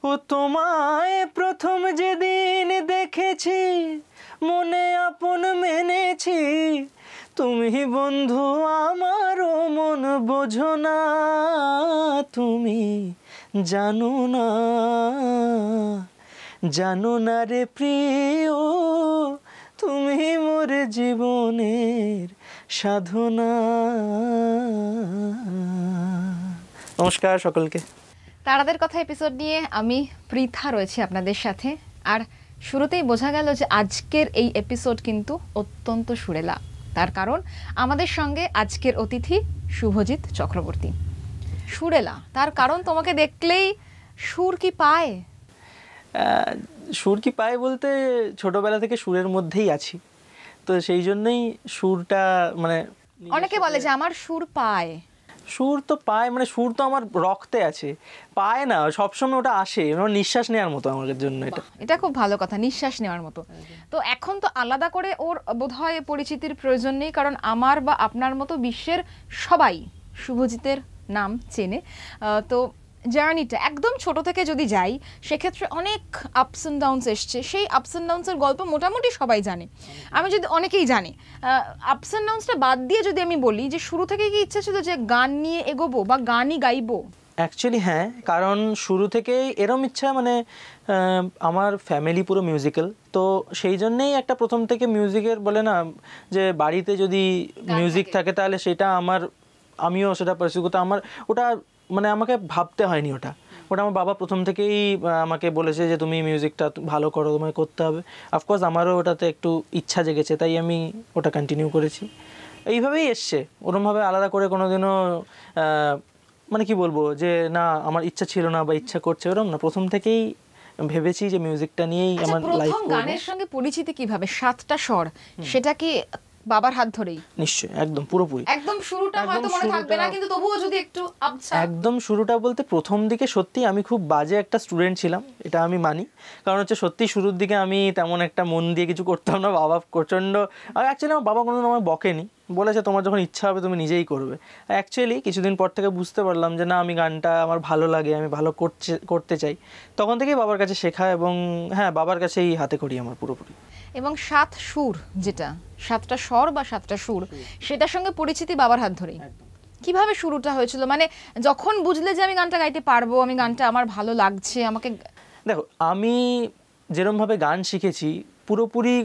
ও তোমায় প্রথম যেদিন দেখেছি মনে আপন মেনেছি, তুমি বন্ধু আমারও মন বোঝো না, তুমি জানো না, জানো না রে প্রিয়, তুমি মোর জীবনের সাধনা। নমস্কার সকলকে। তারাদের কথা এপিসোড নিয়ে আমি পৃথা রয়েছি আপনাদের সাথে। আর শুরুতেই বোঝা গেল যে আজকের এই এপিসোড কিন্তু অত্যন্ত সুরেলা। তার কারণ আমাদের সঙ্গে আজকের অতিথি শুভজিৎ চক্রবর্তী। সুরেলা তার কারণ তোমাকে দেখলেই সুর কি পায়? সুর কি পায় বলতে ছোটবেলা থেকে সুরের মধ্যেই আছি, তো সেই জন্যই সুরটা মানে অনেকে বলে যে আমার সুর পায়। সুর তো পায়, মানে সুর তো আমার রক্তে আছে, পায় না, সবসময় ওটা আসে, নিঃশ্বাস নেওয়ার মতো আমাদের জন্য। এটা খুব ভালো কথা, নিঃশ্বাস নেওয়ার মতো। তো এখন তো আলাদা করে ওর বোধহয় পরিচিতির প্রয়োজন নেই, কারণ আমার বা আপনার মতো বিশ্বের সবাই শুভজিতের নাম চেনে। তো জার্নিটা একদম ছোট থেকে যদি যাই, সেক্ষেত্রে অনেক আপস অ্যান্ড ডাউনস এসছে। সেই আপস অ্যান্ড ডাউনসের গল্প মোটামুটি সবাই জানে, আমি যদি অনেকেই জানে। আপস অ্যান্ড ডাউনসটা বাদ দিয়ে যদি আমি বলি যে শুরু থেকে কি ইচ্ছা ছিল যে গান নিয়ে এগোবো বা গানই গাইবো? অ্যাকচুয়ালি হ্যাঁ, কারণ শুরু থেকেই এরম ইচ্ছা, মানে আমার ফ্যামিলি পুরো মিউজিক্যাল, তো সেই জন্যেই একটা প্রথম থেকে মিউজিকের বলে না যে বাড়িতে যদি মিউজিক থাকে তাহলে সেটা আমিও সেটা পারসিউ করতে, আমার ওটা মানে আমাকে ভাবতে হয়নি, ওটা আমার বাবা প্রথম থেকেই আমাকে বলেছে যে তুমি মিউজিকটা ভালো করো, তোমায় করতে হবে। অফকোর্স আমারও ওটাতে একটু ইচ্ছা জেগেছে, তাই আমি ওটা কন্টিনিউ করেছি। এইভাবেই এসছে, ওরমভাবে আলাদা করে কোনোদিনও মানে কি বলবো যে না আমার ইচ্ছা ছিল না বা ইচ্ছা করছে, ওরকম না, প্রথম থেকেই ভেবেছি যে মিউজিকটা নিয়েই আমার লাইফ করব। গানের সঙ্গে পরিচিতি কিভাবে? সাতটা স্বর, সেটা কি বাবার হাত ধরেই? নিশ্চয়ই, একদম পুরোপুরি। একদম শুরুটা হয়তো মনে থাকবে না, কিন্তু তবুও যদি একটু আচ্ছা। একদম শুরুটা বলতে প্রথম দিকে সত্যি আমি খুব বাজে একটা স্টুডেন্ট ছিলাম, এটা আমি মানি। কারণ হচ্ছে সত্যি শুরুর দিকে আমি তেমন একটা মন দিয়ে কিছু করতাম না, বাবা প্রচণ্ড, আর অ্যাকচুয়ালি আমার বাবা কোনোদিন আমায় বকেনি, বলেছে তোমার যখন ইচ্ছা হবে তুমি নিজেই করবে। অ্যাকচুয়ালি কিছুদিন পর থেকে বুঝতে পারলাম যে না, আমি গানটা আমার ভালো লাগে, আমি ভালো করতে চাই, তখন থেকেই বাবার কাছে শেখা, এবং হ্যাঁ বাবার কাছেই হাতে করি আমার পুরোপুরি। এবং সাত সুর, যেটা সাতটা স্বর বা সাতটা সুর, সেটার সঙ্গে পরিচিতি বাবার হাত ধরেই। কিভাবে শুরুটা হয়েছিল, মানে যখন বুঝলে যে আমি গানটা গাইতে পারবো, আমি গানটা আমার ভালো লাগছে আমাকে? দেখো, আমি যেরকমভাবে গান শিখেছি পুরোপুরি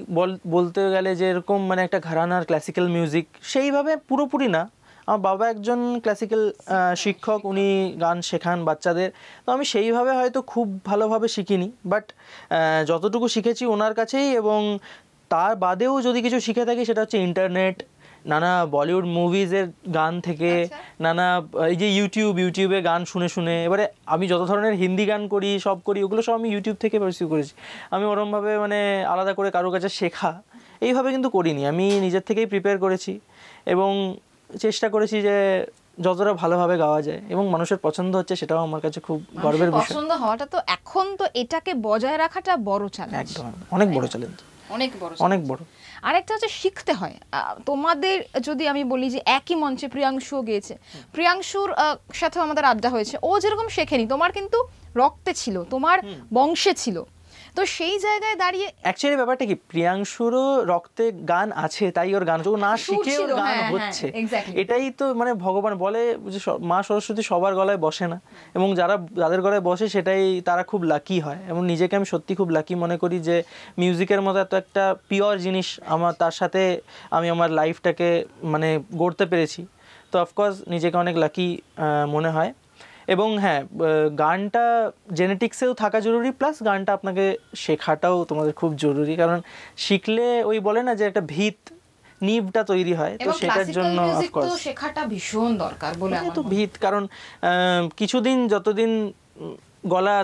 বলতে গেলে যে এরকম মানে একটা ঘরানার ক্লাসিক্যাল মিউজিক, সেইভাবে পুরোপুরি না। আমার বাবা একজন ক্লাসিক্যাল শিক্ষক, উনি গান শেখান বাচ্চাদের, তো আমি সেইভাবে হয়তো খুব ভালোভাবে শিখিনি, বাট যতটুকু শিখেছি ওনার কাছেই, এবং তার বাদেও যদি কিছু শিখে থাকি সেটা হচ্ছে ইন্টারনেট, নানা বলিউড মুভিজের গান থেকে, নানা এই যে ইউটিউবে গান শুনে শুনে। এবারে আমি যত ধরনের হিন্দি গান করি, সব করি, ওগুলো সব আমি ইউটিউব থেকে পারসিউ করেছি। আমি ওরমভাবে মানে আলাদা করে কারোর কাছে শেখা এইভাবে কিন্তু করিনি, আমি নিজের থেকেই প্রিপেয়ার করেছি এবং চেষ্টা করেছি যে যতটা ভালোভাবে গাওয়া যায়, এবং মানুষের পছন্দ হচ্ছে সেটাও আমার কাছে খুব গর্বের বিষয়। পছন্দ হওয়াটা তো এখন তো এটাকে বজায় রাখাটা বড় চ্যালেঞ্জ, একদম অনেক বড় চ্যালেঞ্জ, অনেক বড়। আরেকটা হচ্ছে শিখতে হয়। তোমাদের যদি আমি বলি যে একই মঞ্চে প্রিয়াংশুও গিয়েছে, প্রিয়াংশুর সাথেও আমাদের আড্ডা হয়েছে, ও যেরকম শেখেনি, তোমার কিন্তু রক্তে ছিল, তোমার বংশে ছিল, তো সেই জায়গায় দাঁড়িয়ে অ্যাকচুয়ালি ব্যাপারটা কি, প্রিয়াংশুরও রক্তে গান আছে, তাই ওর গান, ও না শিখে ওর গান হচ্ছে, এটাই তো মানে ভগবান বলে যে মা সরস্বতী সবার গলায় বসে না, এবং যাদের গলায় বসে সেটাই তারা খুব লাকি হয়, এবং নিজেকে আমি সত্যি খুব লাকি মনে করি যে মিউজিকের মতো এত একটা পিওর জিনিস তার সাথে আমি আমার লাইফটাকে মানে গড়তে পেরেছি, তো অফকোর্স নিজেকে অনেক লাকি মনে হয়। এবং হ্যাঁ, গানটা জেনেটিক্সেও থাকা জরুরি, প্লাস গানটা আপনাকে শেখাটাও তোমাদের খুব জরুরি, কারণ শিখলে ওই বলে না যে একটা নিভটা তৈরি হয়, তো সেটার জন্য অফকোর্স শেখাটা ভীষণ দরকার বলে আমার তো ভিত, কারণ কিছুদিন যতদিন গলা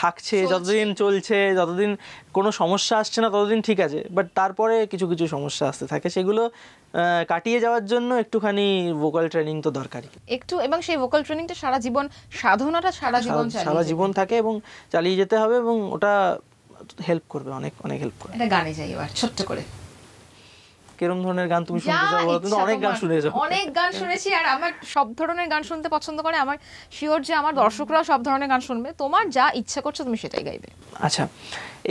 থাকছে, যতদিন চলছে, যতদিন কোনো সমস্যা আসছে না ততদিন ঠিক আছে, বাট তারপরে কিছু কিছু সমস্যা আসতে থাকে, সেগুলো কাটিয়ে যাওয়ার জন্য একটুখানি ভোকাল ট্রেনিং তো দরকারি একটু, এবং সেই ভোকাল ট্রেনিংটা সারা জীবন, সাধনাটা সারা জীবন থাকে এবং চালিয়ে যেতে হবে, এবং ওটা হেল্প করবে, অনেক অনেক হেল্প করবে। এটা গানে যাই এবার ছোট্ট করে। কিরকম ধরনের গান তুমি শুনতে যা চাও বলো? তুমি তো ইচ্ছা অনেক গান তোমার। শুনেছো। অনেক গান শুনেছি, আর আমার সব ধরনের গান শুনতে পছন্দ করে। আমার শিওর যে আমার দর্শকরাও সব ধরনের গান শুনবে। তোমার যা ইচ্ছা করছো তুমি সেটাই গাইবে। আচ্ছা,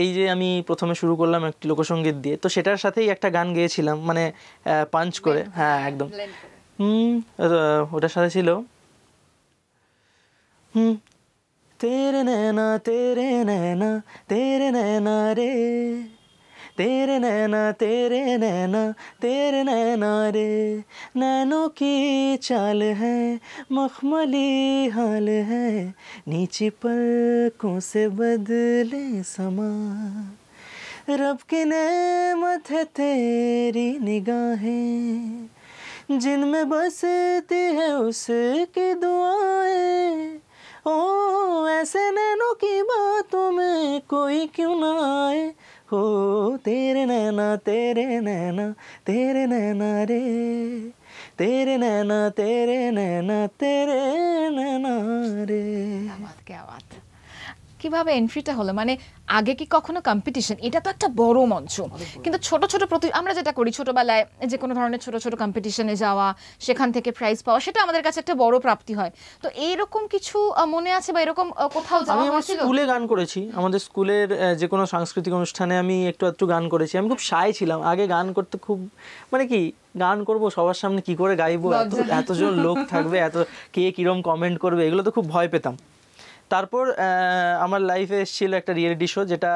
এই যে আমি প্রথমে শুরু করলাম একটি লোকসঙ্গীত দিয়ে, তো সেটার সাথেই একটা গান গেয়েছিলাম, মানে পাঞ্চ করে। হ্যাঁ একদম। ওটার সাথে ছিল তেরে নैना तेरे नैना तेरे नैना रे, तेरे नैना तेरे नैना तेरे नैना रे, नैनों की चाल है मखमली हाल है, नीची पलकों से बदले समा, रब की नेमत है तेरी निगाहें, जिनमें बसती है उसकी दुआएं, ओ ऐसे नैनों की बातों में कोई क्यों ना आए, हो तेरे नैना तेरे नैना तेरे नैना रे, तेरे नैना तेरे नैना तेरे नैना रे। क्या बात। কিভাবে এন্ট্রিটা হলো, মানে আগে কি কখনো কম্পিটিশন? এটা তো একটা বড় মঞ্চ, কিন্তু ছোট ছোট আমরা যেটা করি ছোটবেলায় যে কোনো ধরনের ছোট ছোট কম্পিটিশনে যাওয়া, সেখান থেকে প্রাইজ পাওয়া, সেটা আমাদের কাছে একটা বড় প্রাপ্তি হয়। তো এইরকম কিছু মনে আছে বা এরকম কোথাও যাওয়া আমি আমার হয়েছিল? স্কুলে গান করেছি, আমাদের স্কুলের যে কোনো সাংস্কৃতিক অনুষ্ঠানে আমি একটু গান করেছি। আমি খুব শাই ছিলাম আগে, গান করতে খুব, মানে কি গান করব সবার সামনে কি করে গাইবো, এতজন লোক থাকবে, এত কে কিরম কমেন্ট করবে, এগুলো তো খুব ভয় পেতাম। তারপর আমার লাইফে এসেছিল একটা রিয়েলিটি শো, যেটা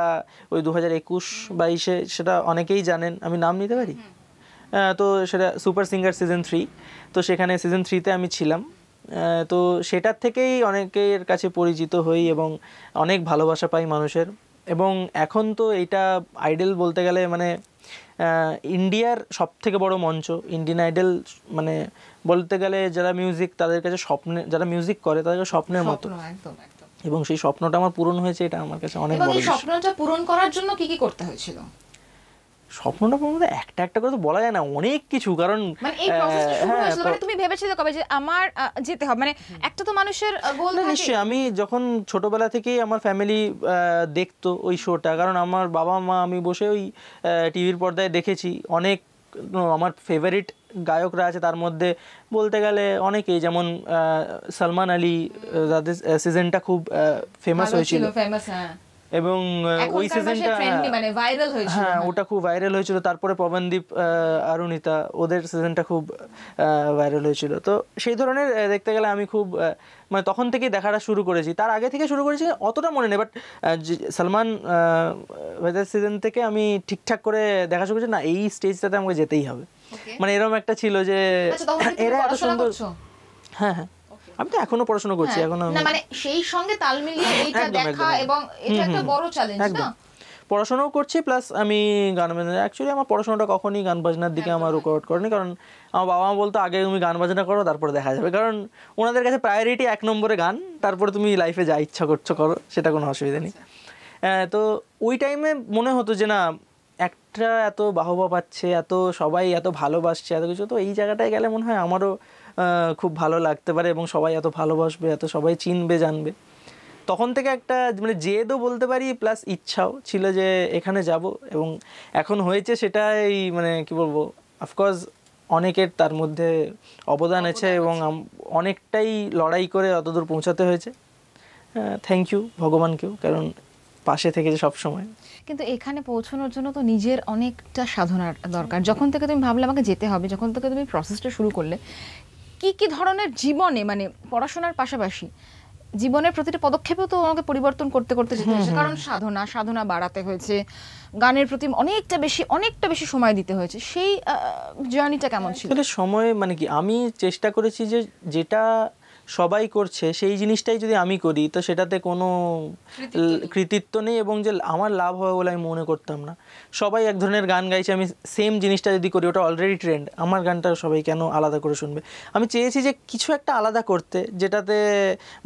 ওই 2021-22-এ, সেটা অনেকেই জানেন, আমি নাম নিতে পারি? তো সেটা সুপার সিঙ্গার সিজন 3। তো সেখানে সিজন 3-তে আমি ছিলাম। তো সেটার থেকেই অনেকের কাছে পরিচিত হই এবং অনেক ভালোবাসা পাই মানুষের। এবং এখন তো এইটা আইডল বলতে গেলে মানে ইন্ডিয়ার সব থেকে বড় মঞ্চ ইন্ডিয়ান আইডল, মানে বলতে গেলে যারা মিউজিক তাদের কাছে স্বপ্নে, যারা মিউজিক করে তাদের কাছে স্বপ্নের মতো। এবং সেই স্বপ্নটা আমার পূরণ হয়েছে, এটা আমার কাছে অনেক বড়। এই স্বপ্নটা পূরণ করার জন্য কি কি করতে হয়েছিল? স্বপ্নটা পূরণ একটা করে তো বলা যায় না, অনেক কিছু। কারণ মানে এই প্রসেসটা শুরু হয়েছিল, মানে তুমি ভেবেছিলে কবে যে আমার যেতে হবে? মানে একটা তো মানুষের গোল থাকে। নিশ্চয়ই, আমি যখন ছোটবেলা থেকেই আমার ফ্যামিলি দেখতো ওই শোটা, কারণ আমার বাবা মা, আমি বসে ওই টিভির পর্দায় দেখেছি অনেক। আমার ফেভারিট গায়করা আছে তার মধ্যে বলতে গেলে অনেকেই, যেমন সালমান আলী, যাদের সিজনটা খুব ফেমাস হয়েছিল, এবং ওই সিজনটা হ্যাঁ ওটা খুব ভাইরাল হয়েছিল। তারপরে পবনদীপ, অরুণিতা, ওদের সিজনটা খুব ভাইরাল হয়েছিল। তো সেই ধরনের দেখতে গেলে আমি খুব মানে তখন থেকেই দেখাটা শুরু করেছি। তার আগে থেকে শুরু করেছি অতটা মনে নেই, বাট সালমান ভাইদের সিজন থেকে আমি ঠিকঠাক করে দেখা শুরু করেছি, না এই স্টেজটাতে আমাকে যেতেই হবে। মানে এরকম একটা ছিল যে এরা এত সুন্দর। হ্যাঁ হ্যাঁ, আমি তো এখনো পড়াশোনা করছি। এখনো না মানে সেই সঙ্গে তাল মিলিয়ে এইটা দেখা, এবং এটা একটা বড় চ্যালেঞ্জ না? পড়াশোনাও করছি প্লাস আমি গান বাজনা। অ্যাকচুয়ালি আমার পড়াশোনাটা কখনই গান বাজনার দিকে আমার রুকাওয়াট করেনি, কারণ আমার বাবা মা বলতো আগে তুমি গান বাজনা করো তারপরে দেখা যাবে, কারণ ওনাদের কাছে প্রায়োরিটি 1 নম্বরে গান, তারপরে তুমি লাইফে যা ইচ্ছা করছো করো, সেটা কোনো অসুবিধা নেই। তো ওই টাইমে মনে হতো যে না, একটা এত বাহবা পাচ্ছে, এত সবাই এত ভালোবাসছে, এত কিছু, তো এই জায়গাটায় গেলে মনে হয় আমারও খুব ভালো লাগতে পারে এবং সবাই এত ভালোবাসবে, এত সবাই চিনবে জানবে। তখন থেকে একটা মানে জেদও বলতে পারি প্লাস ইচ্ছাও ছিল যে এখানে যাব, এবং এখন হয়েছে সেটাই, মানে কি বলবো, অফকোর্স অনেকের তার মধ্যে অবদান আছে এবং অনেকটাই লড়াই করে অতদূর পৌঁছাতে হয়েছে। থ্যাংক ইউ ভগবানকেও, কারণ পাশে থেকেছে সব সময়। কিন্তু এখানে পৌঁছানোর জন্য তো নিজের অনেকটা সাধনার দরকার। যখন থেকে তুমি ভাবলে আমাকে যেতে হবে, যখন থেকে তুমি প্রসেসটা শুরু করলে, কি কি ধরনের জীবনে, মানে পড়াশোনার পাশাপাশি জীবনের প্রতিটা পদক্ষেপেও তো আমাকে পরিবর্তন করতে করতে যেতে হয়েছে, কারণ সাধনা বাড়াতে হয়েছে, গানের প্রতি অনেকটা বেশি সময় দিতে হয়েছে। সেই জার্নিটা কেমন ছিল? সময় মানে কি, আমি চেষ্টা করেছি যে যেটা সবাই করছে সেই জিনিসটাই যদি আমি করি তো সেটাতে কোনো কৃতিত্ব নেই, এবং যে আমার লাভ হবে বলে আমি মনে করতাম না। সবাই এক ধরনের গান গাইছে, আমি সেম জিনিসটা যদি করি, ওটা অলরেডি ট্রেন্ড, আমার গানটা সবাই কেন আলাদা করে শুনবে? আমি চেয়েছি যে কিছু একটা আলাদা করতে, যেটাতে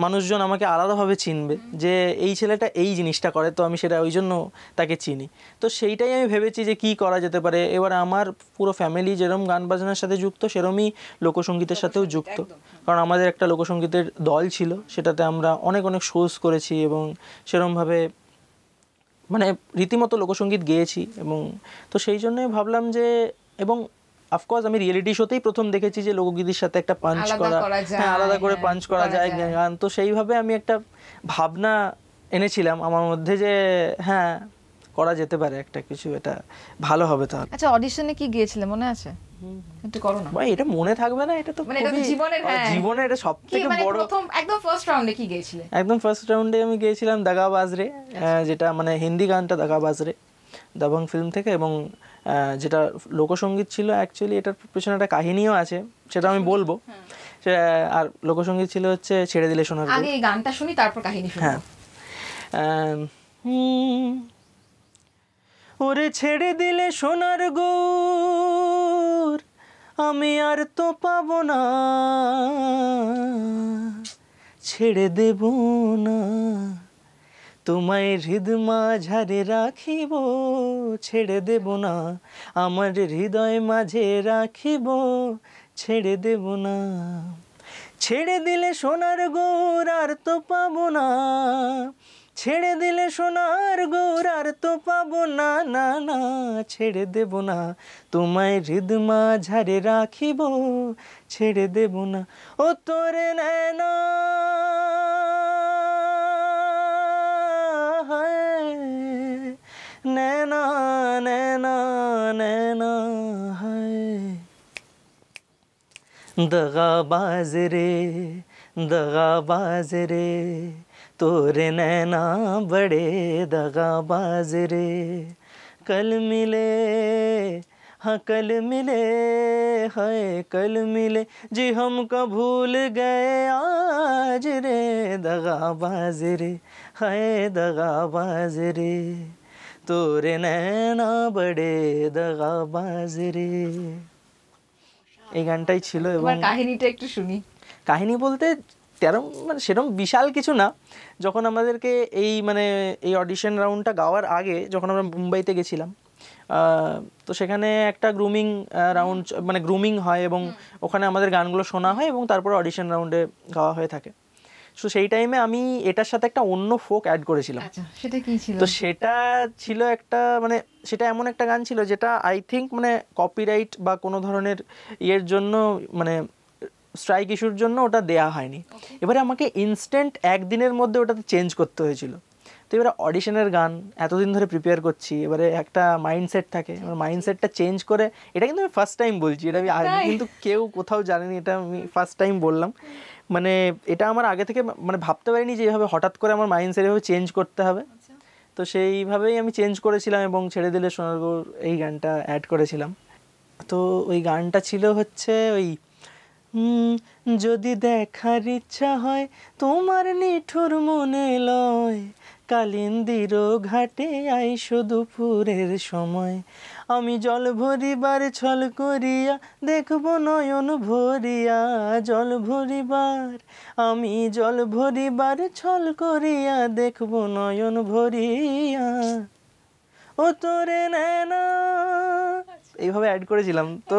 মানুষজন আমাকে আলাদাভাবে চিনবে, যে এই ছেলেটা এই জিনিসটা করে, তো আমি সেটা ওই জন্য তাকে চিনি। তো সেইটাই আমি ভেবেছি যে কি করা যেতে পারে। এবার আমার পুরো ফ্যামিলি যেরকম গান বাজনার সাথে যুক্ত, সেরকমই লোকসঙ্গীতের সাথেও যুক্ত, কারণ আমাদের একটা লোকসঙ্গীতের দল ছিল, সেটাতে আমরা অনেক শোজ করেছি এবং সেরকমভাবে মানে রীতিমতো লোকসঙ্গীত গেয়েছি। এবং তো সেই জন্যই ভাবলাম যে এবং অফকোর্স আমি রিয়েলিটি শোতেই প্রথম দেখেছি যে লোকগীতির সাথে একটা পাঞ্চ আলাদা করা, করা যায়, হ্যাঁ আলাদা করে হ্যাঁ, পাঞ্চ করা করা যায় যায়। গান। তো সেইভাবে আমি একটা ভাবনা এনেছিলাম আমার মধ্যে যে হ্যাঁ করা যেতে পারে একটা কিছু, এটা ভালো হবে তাহলে। আচ্ছা, অডিশনে কি গিয়েছিলে মনে আছে? একটু করো না। ভাই এটা মনে থাকবে না? এটা তো মানে এটা তো খুবই জীবনের, হ্যাঁ। জীবনে এটা কি সবথেকে মানে বড়। প্রথম একদম ফার্স্ট রাউন্ডে কি গিয়েছিলে? একদম ফার্স্ট রাউন্ডে আমি গিয়েছিলাম দাগাবাজ রে, যেটা মানে হিন্দি গানটা দাগাবাজ রে দাবাং ফিল্ম থেকে, এবং যেটা লোকসঙ্গীত ছিল অ্যাকচুয়ালি, এটার পেছনে একটা কাহিনীও আছে সেটা আমি বলবো। আর লোকসঙ্গীত ছিল হচ্ছে ছেড়ে দিলে সোনার গো। আগে এই গানটা শুনি তারপর কাহিনী শুনবো। হ্যাঁ। ওরে ছেড়ে দিলে সোনার গৌর আমি আর তো পাবো না, ছেড়ে দেব না, তোমায় হৃদ মাঝারে রাখিব, ছেড়ে দেব না, আমার হৃদয় মাঝে রাখিব, ছেড়ে দেব না, ছেড়ে দিলে সোনার গৌর আর তো পাবো না, ছেড়ে দিলে সোনার গৌর আর তো পাবো না, না না ছেড়ে দেব না, তোমায় হৃদ মাঝারে রাখিব, ছেড়ে দেব না, ও তোরে নয়না নैना नैना नैना है दगाबाज रे तोरे नैना बड़े दगाबाज रे, कल मिले हाँ कल मिले हाय कल मिले जी हमको भूल गए आज रे, दगाबाज रे हाय दगाबाज रे তোরে নैना বড়ে দগাবাজ রে। এই গানটাই ছিল। এবং কাহিনীটা একটু শুনি। কাহিনী বলতে তেরম মানে সেরকম বিশাল কিছু না। যখন আমাদেরকে এই মানে এই অডিশন রাউন্ডটা গাওয়ার আগে যখন আমরা মুম্বাইতে গেছিলাম, তো সেখানে একটা গ্রুমিং রাউন্ড মানে গ্রুমিং হয় এবং ওখানে আমাদের গানগুলো শোনা হয় এবং তারপরে অডিশন রাউন্ডে গাওয়া হয়ে থাকে। সো সেই টাইমে আমি এটার সাথে একটা অন্য ফোক অ্যাড করেছিলাম। আচ্ছা, সেটা কি ছিল? তো সেটা ছিল একটা মানে সেটা এমন একটা গান ছিল যেটা আই থিঙ্ক মানে কপিরাইট বা কোনো ধরনের ইয়ের জন্য মানে স্ট্রাইক ইস্যুর জন্য ওটা দেয়া হয়নি। এবারে আমাকে ইনস্ট্যান্ট একদিনের মধ্যে ওটাতে চেঞ্জ করতে হয়েছিল। তো এবারে অডিশনের গান এতদিন ধরে প্রিপেয়ার করছি, এবারে একটা মাইন্ডসেট থাকে, এবার মাইন্ডসেটটা চেঞ্জ করে, এটা কিন্তু আমি ফার্স্ট টাইম বলছি, এটা আমি কিন্তু কেউ কোথাও জানেনি, এটা আমি ফার্স্ট টাইম বললাম। মানে এটা আমার আগে থেকে মানে ভাবতে পারিনি যে এইভাবে হঠাৎ করে আমার মাইন্ডসেট এভাবে চেঞ্জ করতে হবে। তো সেইভাবেই আমি চেঞ্জ করেছিলাম এবং ছেড়ে দিলে সোনার গৌর এই গানটা অ্যাড করেছিলাম। তো ওই গানটা ছিল হচ্ছে ওই যদি দেখার ইচ্ছা হয় তোমার নিঠুর মনে লয়, কালিন্দির ঘাটে আইসো দুপুরের সময়, আমি জল ভরিবার ছল করিয়া দেখব নয়ন ভরিয়া, জল ভরিবার আমি জল ভরিবার ছল করিয়া দেখব নয়ন ভরিয়া, ও তোরে নैना। এইভাবে অ্যাড করেছিলাম। তো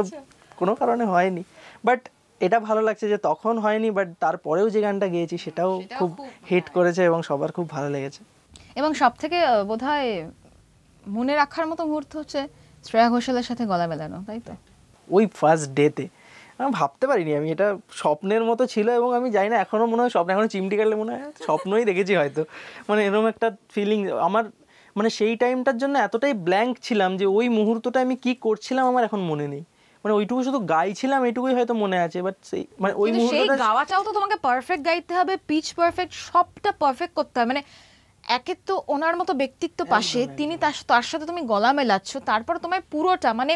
কোনো কারণে হয়নি, বাট এটা ভালো লাগছে যে তখন হয়নি, বাট তারপরেও যে গানটা গেয়েছি সেটাও খুব হিট করেছে এবং সবার খুব ভালো লেগেছে। এবং সব থেকে বোধহয় মনে রাখার মতো মুহূর্ত হচ্ছে শ্রেয়া ঘোষালের সাথে গলা মেলানো, তাই তো? ওই ফার্স্ট ডেতে আমি ভাবতে পারিনি, আমি এটা স্বপ্নের মতো ছিল এবং আমি জানি না এখনও মনে হয় স্বপ্ন, এখনও চিমটি কাটলে মনে হয় স্বপ্নই দেখেছি হয়তো, মানে এরকম একটা ফিলিং আমার। মানে সেই টাইমটার জন্য এতটাই ব্ল্যাঙ্ক ছিলাম যে ওই মুহূর্তটা আমি কি করছিলাম আমার এখন মনে নেই, মানে ওইটুকু শুধু গাইছিলাম এইটুকুই হয়তো মনে আছে, বাট সেই মানে ওই মুহূর্তটা গাওয়াটাও তো তোমাকে পারফেক্ট গাইতে হবে, পিচ পারফেক্ট, সবটা পারফেক্ট করতে হবে। মানে একে তো ওনার মতো ব্যক্তিত্ব পাশে, তিনি তার সাথে তুমি গলা মেলাচ্ছ, তারপর তোমায় পুরোটা মানে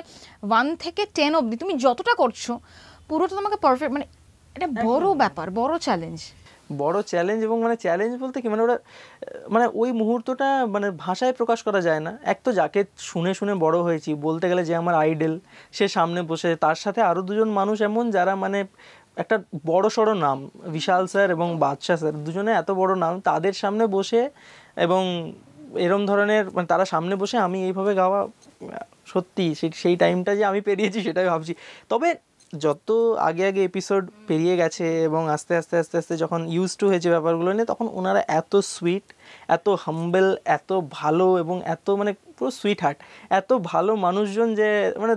1 থেকে 10 অবধি তুমি যতটা করছো পুরোটা তোমাকে পারফেক্ট, মানে এটা বড় ব্যাপার, বড় চ্যালেঞ্জ। এবং মানে চ্যালেঞ্জ বলতে কি মানে ওরা মানে ওই মুহূর্তটা মানে ভাষায় প্রকাশ করা যায় না। এক তো যাকে শুনে শুনে বড় হয়েছি, বলতে গেলে যে আমার আইডল, সে সামনে বসে, তার সাথে আরও দুজন মানুষ এমন যারা মানে একটা বড় সড়ো নাম, বিশাল স্যার এবং বাদশা স্যার, দুজনে এত বড় নাম, তাদের সামনে বসে এবং এরম ধরনের মানে তারা সামনে বসে আমি এইভাবে গাওয়া, সত্যি সেই টাইমটা যে আমি পেরিয়েছি সেটাই ভাবছি। তবে যত আগে আগে এপিসোড পেরিয়ে গেছে এবং আস্তে আস্তে আস্তে আস্তে যখন ইউজ টু হয়েছে ব্যাপারগুলো নিয়ে, তখন ওনারা এত সুইট, এত হাম্বেল, এত ভালো এবং এত মানে পুরো সুইট হার্ট, এত ভালো মানুষজন যে মানে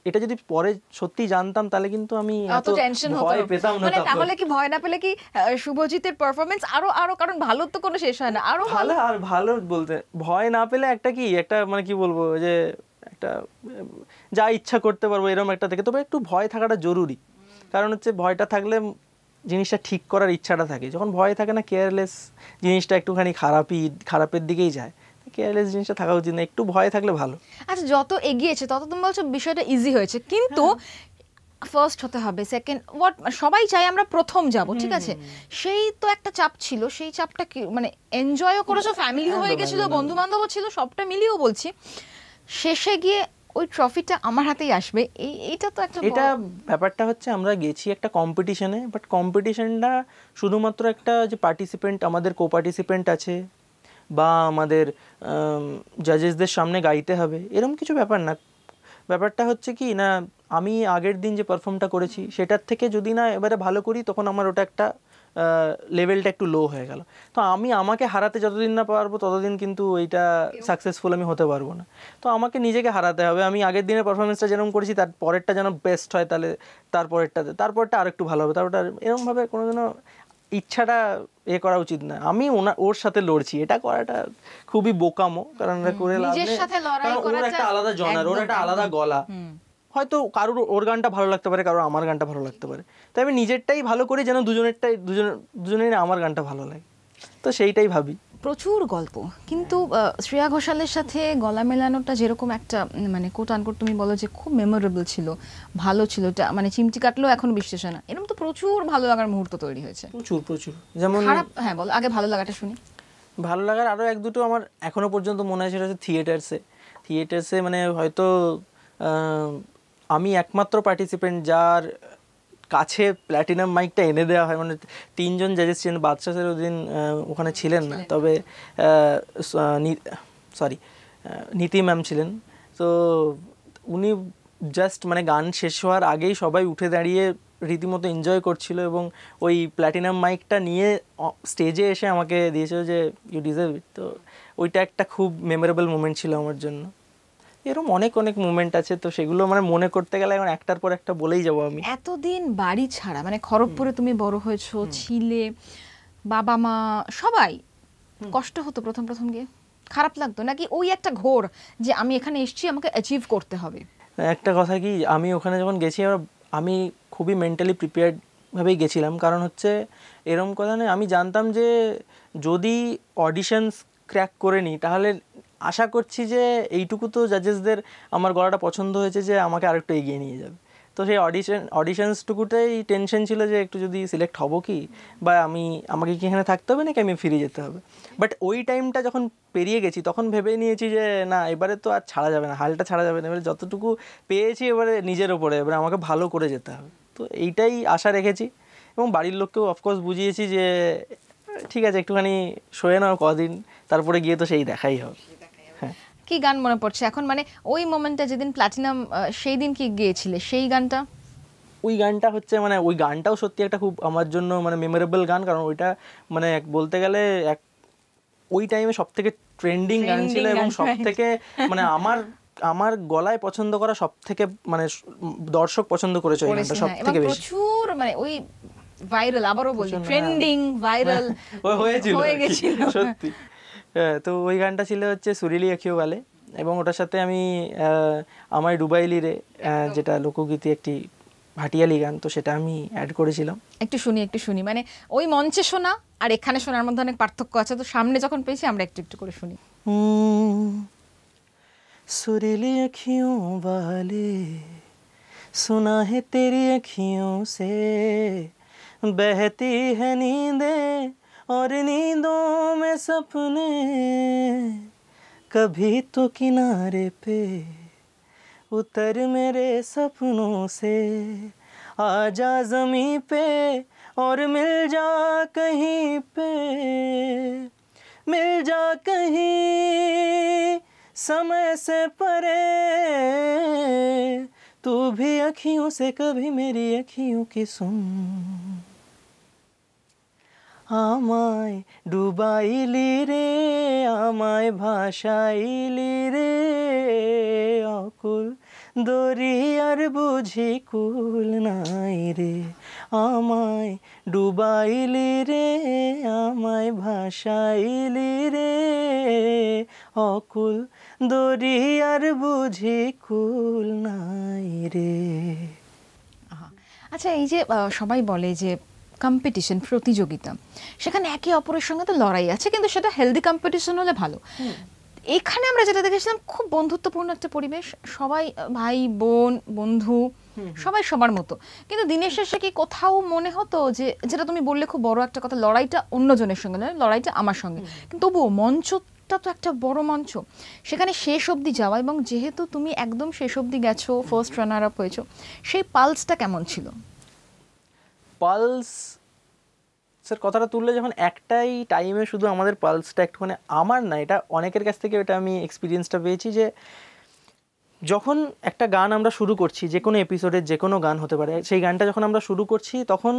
এটা যদি পরে সত্যি জানতাম তাহলে কিন্তু আমি এত টেনশন হতো ভয় পেতাম না। মানে তাহলে কি ভয় না পেলে কি শুভজিতের পারফরম্যান্স আরো আরো, কারণ ভালো তো কোনো শেষ হয় না, আরো ভালো আর ভালো বলতে ভয় না পেলে একটা কি একটা মানে কি বলবো যে একটা যা ইচ্ছা করতে পারবো এরকম একটা থেকে, তবে একটু ভয় থাকাটা জরুরি। কারণ হচ্ছে ভয়টা থাকলে জিনিসটা ঠিক করার ইচ্ছাটা থাকে, যখন ভয় থাকে না কেয়ারলেস জিনিসটা একটুখানি খারাপের দিকেই যায়। কেয়ারলেস জিনিসটা থাকা উচিত না, একটু ভয় থাকলে ভালো। আচ্ছা, যত এগিয়েছে তত তুমি বলছো বিষয়টা ইজি হয়েছে, কিন্তু ফার্স্ট হতে হবে, সেকেন্ড সবাই চাই আমরা প্রথম যাব, ঠিক আছে, সেই তো একটা চাপ ছিল, সেই চাপটা কি মানে এনজয়ও করেছো, ফ্যামিলিও হয়ে গেছিল, বন্ধু বান্ধবও ছিল, সবটা মিলিয়েও বলছি, শেষে গিয়ে ওই ট্রফিটা আমার হাতেই আসবে, এইটা তো একটা এটা ব্যাপারটা হচ্ছে আমরা গেছি একটা কম্পিটিশনে, বাট কম্পিটিশনটা শুধুমাত্র একটা যে পার্টিসিপেন্ট আমাদের কো পার্টিসিপেন্ট আছে বা আমাদের জাজেসদের সামনে গাইতে হবে এরকম কিছু ব্যাপার না। ব্যাপারটা হচ্ছে কি না, আমি আগের দিন যে পারফর্মটা করেছি সেটার থেকে যদি না এবারে ভালো করি তখন আমার ওটা একটা লেভেলটা একটু লো হয়ে গেল। তো আমি আমাকে হারাতে যতদিন না পারবো ততদিন কিন্তু এইটা সাকসেসফুল আমি হতে পারবো না। তো আমাকে নিজেকে হারাতে হবে, আমি আগের দিনের পারফরমেন্সটা যেরকম করেছি তার পরেরটা যেন বেস্ট হয়, তাহলে তারপরটা আর একটু ভালো হবে, তারপরটা এরকমভাবে কোনো যেন ইচ্ছাটা করা উচিত না। আমি ওর সাথে লড়ছি, এটা করাটা খুবই বোকামো, কারণ করে লাভ নেই, কারণ ওর একটা আলাদা জনার, ওর একটা আলাদা গলা, হয়তো কারোর ওর গানটা ভালো লাগতে পারে, কারোর আমার গানটা ভালো লাগতে পারে, তাই আমি নিজেরটাই ভালো করি যেন দুজনেরই আমার গানটা ভালো লাগে, তো সেইটাই ভাবি। প্রচুর গল্প, কিন্তু শ্রেয়া ঘোষালের সাথে গলা মেলানোটা যেরকম একটা মানে কোট আনকোট তুমি বলো যে খুব মেমোরেবল ছিল, ভালো ছিল, এটা মানে চিমটি কাটলেও এখন বিশ্বাস হয় না, এরকম তো প্রচুর ভালো লাগার মুহূর্ত তৈরি হয়েছে, প্রচুর। যেমন খারাপ, হ্যাঁ বলো, আগে ভালো লাগাটা শুনি। ভালো লাগার আরও এক দুটো আমার এখনো পর্যন্ত মনে হয়, সেটা হচ্ছে থিয়েটার্সে মানে হয়তো আমি একমাত্র পার্টিসিপেন্ট যার কাছে প্ল্যাটিনাম মাইকটা এনে দেওয়া হয়, মানে 3 জন জাজেস ছিলেন, বাদশাহ স্যার ওদিন ওখানে ছিলেন না, তবে নীতি ম্যাম ছিলেন। তো উনি জাস্ট মানে গান শেষ হওয়ার আগেই সবাই উঠে দাঁড়িয়ে রীতিমতো এনজয় করছিল, এবং ওই প্ল্যাটিনাম মাইকটা নিয়ে স্টেজে এসে আমাকে দিয়েছিল যে ইউ ডিজার্ভ ইট। তো ওইটা একটা খুব মেমোরেবল মোমেন্ট ছিল আমার জন্য। এরকম অনেক মোমেন্ট আছে, তো সেগুলো মানে মনে করতে গেলে এখন একটার পর একটা বলেই যাবো আমি। এতদিন বাড়ি ছাড়া, মানে খড়গপুরে তুমি বড় হয়েছো, ছিলে, বাবা মা সবাই, কষ্ট হতো প্রথম গিয়ে? খারাপ লাগতো নাকি ওই একটা ঘোর যে আমি এখানে এসেছি, আমাকে অ্যাচিভ করতে হবে? একটা কথা কি, আমি ওখানে যখন গেছি আমি খুবই মেন্টালি প্রিপেয়ার্ড ভাবেই গেছিলাম, কারণ হচ্ছে এরম কথা নয়, আমি জানতাম যে যদি অডিশনস ক্র্যাক করে নিই তাহলে আশা করছি যে এইটুকু তো জাজেসদের আমার গলাটা পছন্দ হয়েছে যে আমাকে আরেকটু এগিয়ে নিয়ে যাবে। তো সেই অডিশনসটুকুটাই টেনশন ছিল যে একটু যদি সিলেক্ট হব কি, বা আমাকে কি এখানে থাকতে হবে নাকি আমি ফিরে যেতে হবে। বাট ওই টাইমটা যখন পেরিয়ে গেছি তখন ভেবে নিয়েছি যে না, এবারে তো আর ছাড়া যাবে না, হালটা ছাড়া যাবে না, এবারে যতটুকু পেয়েছি এবারে নিজের ওপরে, এবারে আমাকে ভালো করে যেতে হবে। তো এইটাই আশা রেখেছি, এবং বাড়ির লোককেও অফকোর্স বুঝিয়েছি যে ঠিক আছে একটুখানি শোয়ে নাও কদিন, তারপরে গিয়ে তো সেই দেখাই হবে। হ্যাঁ। কি গান মনে পড়ছে এখন, মানে ওই মোমেন্টটা যেদিন প্ল্যাটিনাম, সেই দিন কি গিয়েছিলে সেই গানটা? ওই গানটা হচ্ছে মানে ওই গানটাও সত্যি একটা খুব আমার জন্য মানে মেমোরেবল গান, কারণ ওইটা মানে বলতে গেলে ওই টাইমে সব থেকে ট্রেন্ডিং গান ছিল, এবং সব থেকে মানে আমার গলায় পছন্দ করা সব থেকে মানে দর্শক পছন্দ করেছে ওই গানটা সব থেকে বেশি, প্রচুর মানে ওই ভাইরাল, আবারও বলি ট্রেন্ডিং ভাইরাল হয়ে গেছিল সত্যি। তো ওই গানটা ছিল হচ্ছে সুরিলি আঁখিও বালে, এবং ওটার সাথে আমি আমায় ডুবাইলি রে, যেটা লোকগীতি একটি ভাটিয়ালি গান, তো সেটা আমি অ্যাড করেছিলাম। একটু শুনি, মানে ওই মঞ্চে শোনা আর এখানে শোনার মধ্যে অনেক পার্থক্য আছে, তো সামনে যখন পেয়েছি আমরা একটু করে শুনি। सुरीली अखियों वाले सुना है तेरी अखियों से बहती है नींदें और नींदों में सपने कभी तो किनारे पे उतर मेरे सपनों से आजा ज़मीं पे और मिल जा कहीं समय से परे तू भी अखियों से कभी मेरी अखियों की सुन আমায় ডুবাইলি রে আমায় ভাসাইলি রে অকুল দরিয়ার বুঝি কুল নাই রে, আমায় ডুবাইলি রে, আমায় ভাসাইলি রে, অকুল দরিয়ার বুঝি কুল নাই রে। আচ্ছা, এই যে সবাই বলে যে কম্পিটিশন, প্রতিযোগিতা, সেখানে একে অপরের সঙ্গে তো লড়াই আছে, কিন্তু সেটা হেলদি কম্পিটিশন হলে ভালো। এখানে আমরা যেটা দেখেছিলাম খুব বন্ধুত্বপূর্ণ একটা পরিবেশ, সবাই ভাই বোন বন্ধু সবাই সবার মতো, কিন্তু দিনের শেষে কি কোথাও মনে হতো যে, যেটা তুমি বললে খুব বড় একটা কথা, লড়াইটা অন্যজনের সঙ্গে নয়, লড়াইটা আমার সঙ্গে, কিন্তু তবুও মঞ্চটা তো একটা বড় মঞ্চ, সেখানে শেষ অবধি যাওয়া, এবং যেহেতু তুমি একদম শেষ অবধি গেছো, ফার্স্ট রানার আপ হয়েছো, সেই পালসটা কেমন ছিল? পালস স্যার কথাটা তুললে, যখন একটাই টাইমে শুধু আমাদের পালসটা একটুখানি, আমার না, এটা অনেকের কাছ থেকে এটা আমি এক্সপিরিয়েন্সটা পেয়েছি, যে যখন একটা গান আমরা শুরু করছি, যে কোনো এপিসোডের যে কোনো গান হতে পারে, সেই গানটা যখন আমরা শুরু করছি, তখন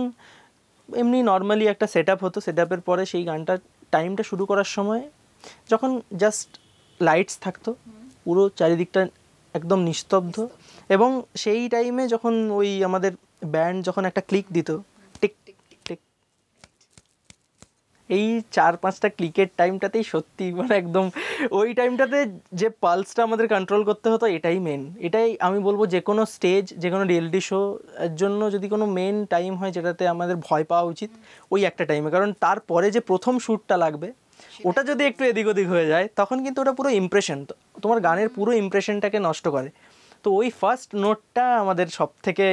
এমনি নর্মালি একটা সেট আপ হতো, সেট আপের পরে সেই গানটা টাইমটা শুরু করার সময় যখন জাস্ট লাইটস থাকতো, পুরো চারিদিকটা একদম নিস্তব্ধ, এবং সেই টাইমে যখন ওই আমাদের ব্যান্ড যখন একটা ক্লিক দিত, টিক টিক টিক, এই 4-5টা ক্লিকের টাইমটাতেই সত্যি মানে একদম ওই টাইমটাতে যে পালসটা আমাদের কন্ট্রোল করতে হতো, এটাই মেন। এটাই আমি বলবো, যে কোনো স্টেজ, যে কোনো রিয়েলিটি শো এর জন্য যদি কোনো মেন টাইম হয় যেটাতে আমাদের ভয় পাওয়া উচিত, ওই একটা টাইমে। কারণ তারপরে যে প্রথম শ্যুটটা লাগবে, ওটা যদি একটু এদিক ওদিক হয়ে যায়, তখন কিন্তু ওটা পুরো ইমপ্রেশন, তোমার গানের পুরো ইমপ্রেশনটাকে নষ্ট করে। তো ওই ফার্স্ট নোটটা আমাদের সব থেকে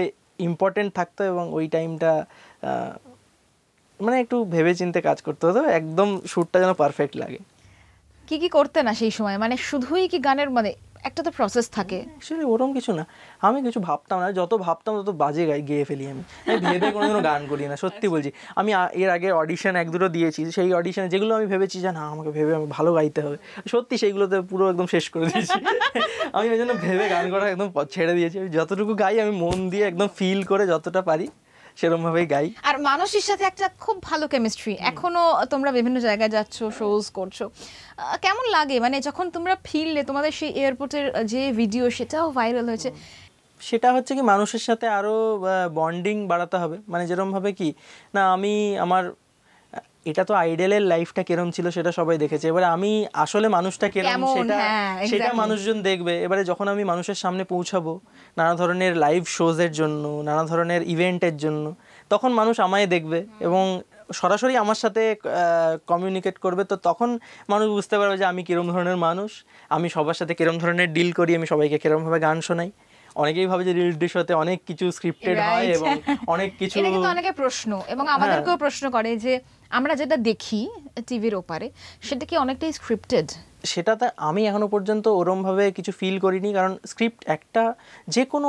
ইম্পর্টেন্ট থাকতো, এবং ওই টাইমটা মানে একটু ভেবে চিন্তে কাজ করতে হতো, একদম শ্যুটটা যেন পারফেক্ট লাগে। কি কি করতে না সেই সময়, মানে শুধুই কি গানের, মানে একটা তো প্রসেস থাকে? অ্যাকচুয়ালি ওরকম কিছু না, আমি কিছু ভাবতাম না, যত ভাবতাম তত বাজে গেয়ে ফেলি। আমি ভেবে কোনোদিনও গান করি না, সত্যি বলছি। আমি এর আগে অডিশন 1-2 দিয়েছি, সেই অডিশনে যেগুলো আমি ভেবেছি যে না আমাকে ভেবে আমি ভালো গাইতে হবে, সত্যি সেইগুলোতে পুরো একদম শেষ করে দিয়েছি। আমি ওই জন্য ভেবে গান করা একদম ছেড়ে দিয়েছি। আমি যতটুকু গাই আমি মন দিয়ে একদম ফিল করে যতটা পারি সেরকম ভাবেই গাই। আর মানুষের সাথে একটা খুব ভালো কেমিস্ট্রি, এখনো তোমরা বিভিন্ন জায়গায় যাচ্ছ, শোজ করছো, কেমন লাগে মানে যখন তোমরা ফিরলে, তোমাদের সেই এয়ারপোর্টের যে ভিডিও সেটাও ভাইরাল হয়েছে? সেটা হচ্ছে কি, মানুষের সাথে আরও বন্ডিং বাড়াতে হবে, মানে যেরকমভাবে কি না, আমি আমার এটা তো আইডলের লাইফটা কিরম ছিল সেটা সবাই দেখেছে, এবারে আমি আসলে মানুষটা কিরম সেটা মানুষজন দেখবে। এবারে যখন আমি মানুষের সামনে পৌঁছাবো নানা ধরনের লাইভ শোজের জন্য, নানা ধরনের ইভেন্টের জন্য, তখন মানুষ আমায় দেখবে এবং সরাসরি আমার সাথে কমিউনিকেট করবে। তো তখন মানুষ বুঝতে পারবে যে আমি কিরম ধরনের মানুষ, আমি সবার সাথে কিরম ধরনের ডিল করি, আমি সবাইকে কিরমভাবে গান শোনাই। অনেকেই ভাবে যে রিয়েলিটি শোতে অনেক কিছু স্ক্রিপ্টেড হয় এবং অনেক কিছু, এটা কিন্তু অনেকে প্রশ্ন, এবং আমাদেরকেও প্রশ্ন করে যে আমরা যেটা দেখি টিভির ওপারে সেটা কি অনেকটাই স্ক্রিপ্টেড? সেটাতে আমি এখনো পর্যন্ত ওরমভাবে কিছু ফিল করিনি, কারণ স্ক্রিপ্ট একটা যে কোনো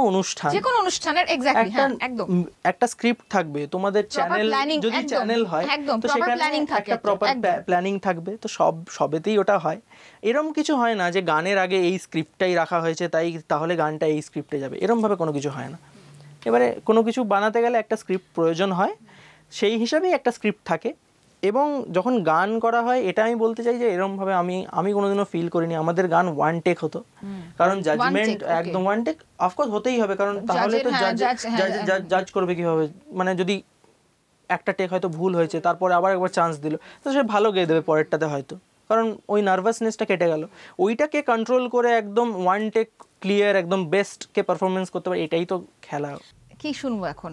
অনুষ্ঠানের এক্স্যাক্টলি একদম একটা স্ক্রিপ্ট থাকবে। তোমাদের চ্যানেল যদি চ্যানেল হয় তো সেখানে একটা প্রপার প্ল্যানিং থাকবে, তো সবেতেই ওটা হয়। এরম কিছু হয় না যে গানের আগে এই স্ক্রিপ্টটাই রাখা হয়েছে তাহলে গানটা এই স্ক্রিপ্টে যাবে, এরমভাবে কোনো কিছু হয় না। এবারে কোনো কিছু বানাতে গেলে একটা স্ক্রিপ্ট প্রয়োজন হয়, সেই হিসাবেই একটা স্ক্রিপ্ট থাকে। এবং যখন গান করা হয়, এটা আমি বলতে চাই যে এরমভাবে আমি কোনোদিনও ফিল করিনি। আমাদের গান ওয়ান টেক হতো, কারণ জাজমেন্ট একদম ওয়ান টেক অফকোর্স হতেই হবে, কারণ তাহলে তো জাজ করবে কীভাবে, মানে যদি একটা টেক হয়তো ভুল হয়েছে তারপরে আবার একবার চান্স দিল, তো সে ভালো গেয়ে দেবে পরেরটাতে হয়তো, কারণ ওই নার্ভাসনেসটা কেটে গেল। ওইটাকে কন্ট্রোল করে একদম ওয়ান টেক ক্লিয়ার একদম বেস্টকে পারফরমেন্স করতে পারে, এটাই তো খেলা। কি শুনবো এখন?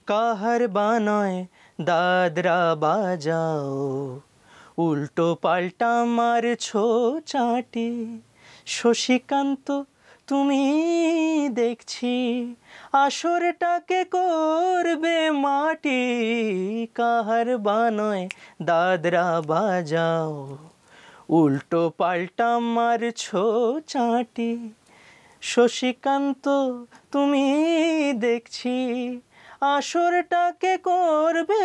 কাহার বানয় দাদরা বাজাও, উল্টো পাল্টা মারছো চাটি, শশীকান্ত তুমি দেখছি আসরটাকে করবে মাটি, কাহার বানয় দাদরা বাজাও, উল্টো পাল্টা মারছো চাটি, শশীকান্ত তুমি দেখছি আসরটাকে করবে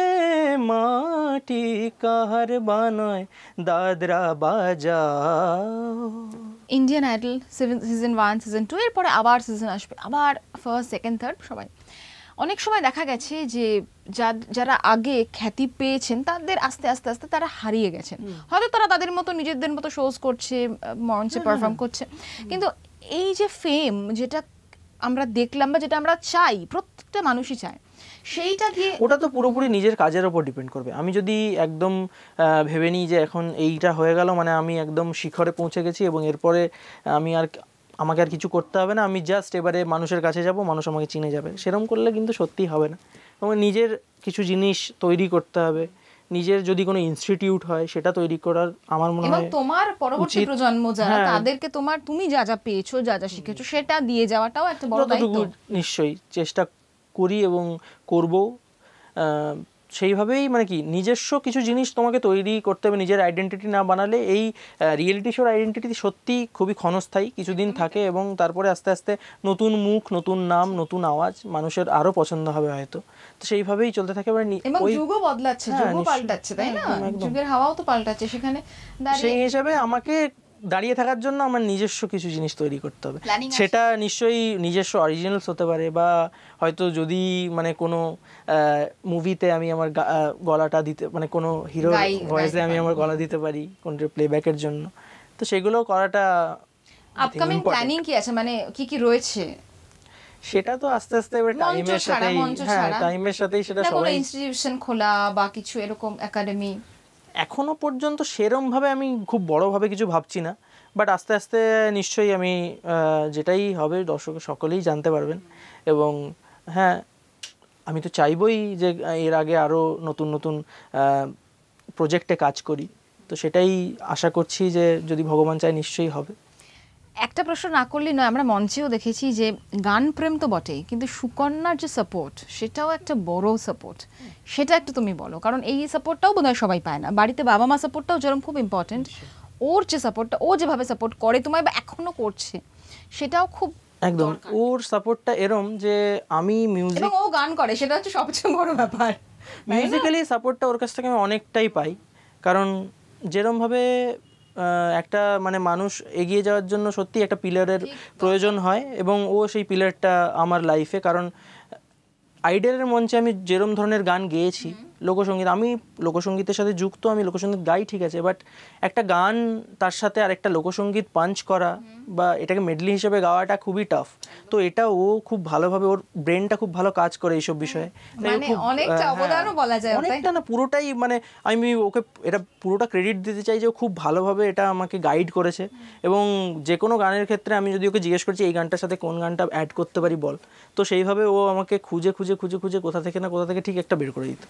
মাটি, কাহার বানয় দাদরা বাজাও। ইন্ডিয়ান আইডল সিজন 1 সিজন 2 এরপরে আবার সিজন আসবে, আবার ফার্স্ট সেকেন্ড থার্ড সবাই। অনেক সময় দেখা গেছে যে যারা আগে খ্যাতি পেয়েছেন তাদের আস্তে আস্তে আস্তে তারা হারিয়ে গেছেন, হয়তো তারা তাদের মতো নিজেদের মতো শোজ করছে, মঞ্চে পারফর্ম করছে, কিন্তু এই যে ফেম যেটা আমরা দেখলাম বা যেটা আমরা চাই, প্রত্যেকটা মানুষই চায়, সেইটা দিয়ে ওটা তো পুরোপুরি নিজের কাজের ওপর ডিপেন্ড করবে। আমি যদি একদম ভেবে নিই যে এখন এইটা হয়ে গেল মানে আমি একদম শিখরে পৌঁছে গেছি এবং এরপরে আমাকে আর কিছু করতে হবে না, আমি জাস্ট এবারে মানুষের কাছে যাব, মানুষ আমাকে চিনে যাবে, সেরকম করলে কিন্তু সত্যিই হবে না। এবং নিজের কিছু জিনিস তৈরি করতে হবে, নিজের যদি কোনো ইনস্টিটিউট হয় সেটা তৈরি করার আমার মনে এবং হয় তোমার পরবর্তী প্রজন্ম যারা, তাদেরকে তুমি যা যা পেয়েছো, যা যা শিখেছো, সেটা দিয়ে যাওয়াটাও একটা বড় দায়িত্ব। নিশ্চয়ই চেষ্টা করি এবং করব। সেইভাবেই মানে কি নিজস্ব কিছু জিনিস তোমাকে তৈরি করতে হবে, নিজের আইডেন্টিটি না বানালে এই রিয়েলিটি শোর আইডেন্টিটি সত্যি খুবই ক্ষণস্থায়ী, কিছুদিন থাকে এবং তারপরে আস্তে আস্তে নতুন মুখ, নতুন নাম, নতুন আওয়াজ মানুষের আরো পছন্দ হবে হয়তো। তো সেইভাবেই চলতে থাকে। এবং যুগও বদলাচ্ছে, যুগও পাল্টাচ্ছে, তাই না? যুগের হাওয়াও তো পাল্টাচ্ছে, সেখানে সেই হিসাবে আমাকে দাঁড়িয়ে থাকার জন্য আমার নিজস্ব কিছু জিনিস তৈরি করতে হবে। সেটা নিশ্চয়ই নিজস্ব অরিজিনালস হতে পারে, বা হয়তো যদি মানে কোনো মুভিতে আমি আমার গলাটা দিতে, মানে কোনো হিরো ভয়েসে আমি আমার গলা দিতে পারি কোন প্লেব্যাকের জন্য, তো সেগুলো করাটা। আপকামিং প্ল্যানিং কি আছে, মানে কি কি রয়েছে? সেটা তো আস্তে আস্তে এবার টাইমের সাথেই সেটা সবাই ইনস্টিটিউশন খোলা বা কিছু এরকম একাডেমি এখনো পর্যন্ত সেরম ভাবে আমি খুব বড় ভাবে কিছু ভাবছি না, বাট আস্তে আস্তে নিশ্চয়ই আমি যেটাই হবে দর্শক সকলেই জানতে পারবেন। এবং হ্যাঁ, আমি তো চাইবই যে এর আগে আরো নতুন নতুন প্রজেক্টে কাজ করি, তো সেটাই আশা করছি যে যদি ভগবান চায় নিশ্চয়ই হবে। একটা প্রশ্ন না করলেই নয়, আমরা মঞ্চেও দেখেছি যে গান প্রেম তো বটেই, কিন্তু সুকন্যার যে সাপোর্ট সেটাও একটা বড় সাপোর্ট, সেটা একটু তুমি বলো, কারণ এই সাপোর্টটাও বোধহয় সবাই পায় না। বাড়িতে বাবা মা সাপোর্টটাও যেরকম খুব ইম্পর্টেন্ট, ওর যে সাপোর্টটা, ও যেভাবে সাপোর্ট করে তোমায় বা এখনো করছে, সেটাও খুব একদম। ওর সাপোর্টটা এরম যে আমি মিউজিক, এবং ও গান করে, সেটা হচ্ছে সবচেয়ে বড় ব্যাপার। মিউজিক্যালি সাপোর্টটা ওর কাছ থেকে আমি অনেকটাই পাই, কারণ যেরম ভাবে একটা মানে মানুষ এগিয়ে যাওয়ার জন্য সত্যি একটা পিলারের প্রয়োজন হয়, এবং ও সেই পিলারটা আমার লাইফে। কারণ আইডলের মঞ্চে আমি যেরম ধরনের গান গেয়েছি, লোকসঙ্গীত, আমি লোকসঙ্গীতের সাথে যুক্ত, আমি লোকসঙ্গীত গাই ঠিক আছে, বাট একটা গান তার সাথে আর একটা লোকসঙ্গীত পাঞ্চ করা বা এটাকে মেডলি হিসেবে গাওয়াটা খুবই টাফ। তো এটা ও খুব ভালোভাবে, ওর ব্রেনটা খুব ভালো কাজ করে এইসব বিষয়ে, মানে অনেকটা অবদানও বলা যায়, অনেকটা না পুরোটাই, মানে আমি ওকে এটা পুরোটা ক্রেডিট দিতে চাই যে ও খুব ভালোভাবে এটা আমাকে গাইড করেছে। এবং যে কোনো গানের ক্ষেত্রে আমি যদি ওকে জিজ্ঞেস করছি এই গানটার সাথে কোন গানটা অ্যাড করতে পারি বল, তো সেইভাবে ও আমাকে খুঁজে খুঁজে খুঁজে খুঁজে কোথা থেকে না কোথা থেকে ঠিক একটা বের করে দিত।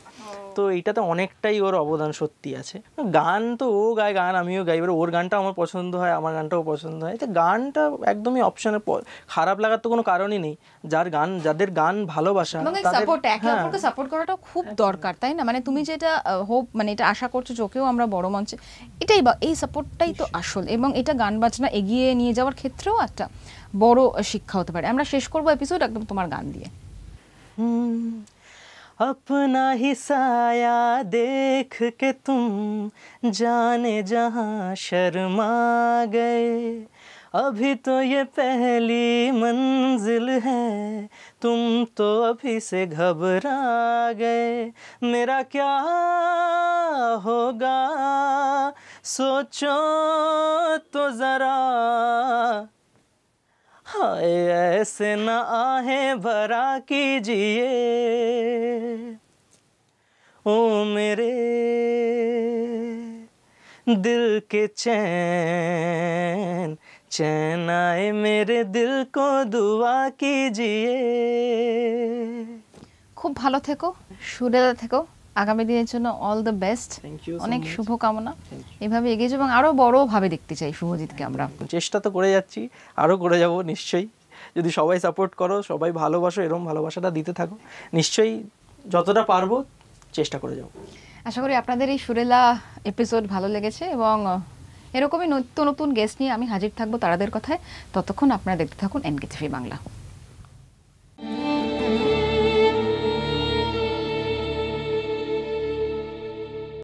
তো এইটাতে অনেকটাই ওর অবদান সত্যি আছে। গান তো ও গায়, গান আমিও গাই, এবার ওর গানটা আমার পছন্দ হয়, আমার গানটাও পছন্দ হয়, তো গানটা একদমই অপশনে, খারাপ লাগার তো কোনো কারণই নেই। যাদের গান ভালোবাসা, একে অপরকে সাপোর্ট করাটা খুব দরকার, তাই না? মানে তুমি যেটা হোপ, মানে এটা আশা করছো চোখেও আমরা বড় মঞ্চে, এটাই বা এই সাপোর্টটাই তো আসল, এবং এটা গান বাজনা এগিয়ে নিয়ে যাওয়ার ক্ষেত্রেও একটা বড় শিক্ষা হতে পারে। আমরা শেষ করবো এপিসোড একদম তোমার গান দিয়ে। अपना ही साया देख के तुम जाने जहां शर्मा गए, अभी तो ये पहली मंजिल है, तुम तो अभी से घबरा गए, मेरा क्या होगा सोचो तो जरा, हाय ऐसे न आहें भरा कीजिए, ओ मेरे दिल के चैन चैन आए, मेरे दिल को दुआ कीजिए। খুব ভালো থেকো, সুরেলা থেকো, আগামী দিনের জন্য অল দ্য বেস্ট, অনেক শুভকামনা, এভাবে এগিয়ে যাও এবং আরো বড় ভাবে দেখতে চাই শুভজিৎকে। আমরা চেষ্টা তো করে যাচ্ছি, আরো করে যাব নিশ্চয়ই, যদি সবাই সাপোর্ট করো, সবাই ভালোবাসো, এরকম ভালোবাসাটা দিতে থাকো, নিশ্চয়ই যতটা পারবো চেষ্টা করে যাব। আশা করি আপনাদের এই সুরেলা এপিসোড ভালো লেগেছে, এবং এরকমই নতুন নতুন গেস্ট নিয়ে আমি হাজির থাকবো তাদের কথায়। ততক্ষণ আপনারা দেখতে থাকুন এনকে টিভি বাংলা।